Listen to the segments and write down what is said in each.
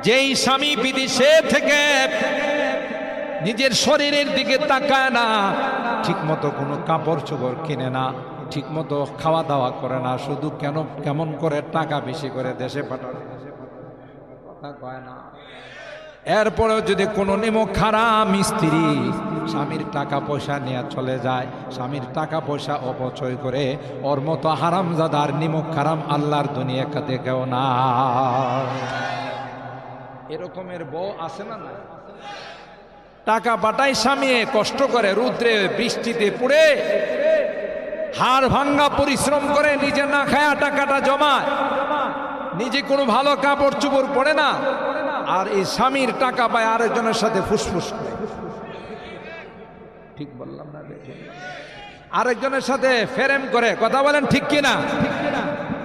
যেই স্বামী বিদেশে থেকে নিজের শরীরের দিকে তাকায় না, ঠিক মতো কোনো কাপড় চোপড় কিনে না, ঠিক মতো খাওয়া দাওয়া করে না, শুধু কেমন করে টাকা বেশি করে দেশে পাঠানো, কথা কয় না। এরপরেও যদি কোনো নিমক খারাপ স্ত্রী স্বামীর টাকা পয়সা নিয়ে চলে যায়, স্বামীর টাকা পয়সা অপচয় করে, ওর মতো হারামজাদার নিমক খারাম আল্লাহর দুনিয়া কাতে কেউ না। এরকমের বউ আছে না? না, টাকা পাঠায় স্বামী, কষ্ট করে রৌদ্রে বৃষ্টিতে পুড়ে হাড় ভাঙ্গা পরিশ্রম করে, নিজে না খায়া টাকাটা জমায়, নিজে কোনো ভালো কাপড় চোপড় পরে না, আর এই স্বামীর টাকা পায় আরেকজনের সাথে ফুসফুস করে। ঠিক বললাম না? আরেকজনের সাথে ফেরেম করে, কথা বলেন ঠিক কিনা?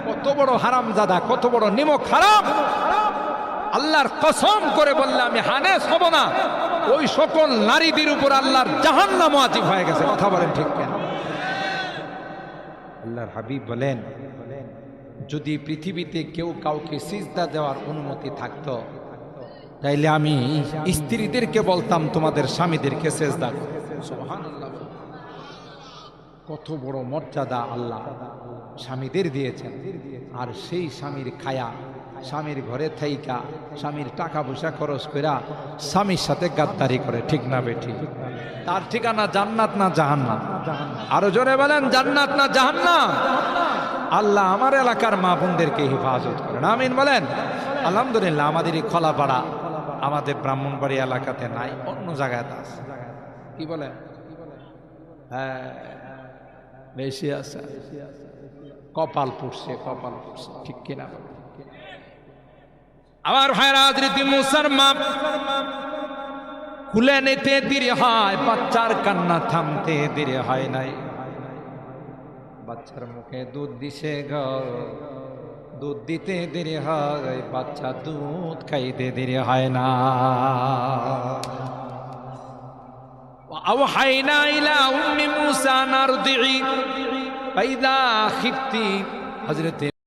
কত বড় হারামজাদা, কত বড় নিমক হারাম! আল্লাহর কসম করে বললে আমি হানেস হব না, ওই সকল নারীদের উপর আল্লাহর জাহান্নাম ওয়াজিব হয়ে গেছে। কথা বলেন ঠিক কিনা? আল্লাহর হাবিব বলেন, যদি পৃথিবীতে কেউ কাউকে সিজদা দেওয়ার অনুমতি থাকতো, তাইলে আমি স্ত্রীদেরকে বলতাম তোমাদের স্বামীদেরকে সিজদা করো। সুবহানাল্লাহ! কত বড় মর্যাদা আল্লাহ স্বামীদের দিয়েছেন। আর সেই স্বামীর খায়া, স্বামীর ঘরে থাইকা, স্বামীর টাকা পয়সা খরচ কইরা স্বামীর সাথে গাদ্দারি করে, ঠিক না বেঠিক? তার ঠিকানা জান্নাত না জাহান্নাম? আরো জোরে বলেন, জান্নাত না জাহান্নাম? আল্লাহ আমার এলাকার মা বোনদেরকে হেফাজত করেন, আমিন বলেন। আলহামদুলিল্লাহ, আমাদের এই খোলাপাড়া, আমাদের ব্রাহ্মণবাড়ি এলাকাতে নাই, অন্য জায়গায় আছে। কি বলে? হ্যাঁ, বেশি আছে। কপাল পুড়ছে, কপাল পুড়ছে, ঠিক কিনা? আমার ভাইরা, রীতি মুসলমান খুলে নিতে দেরি হয়, বাচ্চার কান্না থামতে দেরি হয় নাই। বাচ্চার মুখে দুধ দিছে গো, দুধ দিতে দেরি হয়, বাচ্চা দুধ খাইতে দেরি হয় না। আওহাইনা ইলা উম্মি মুসা নারদিই ফাইদা খিফতি, হযরত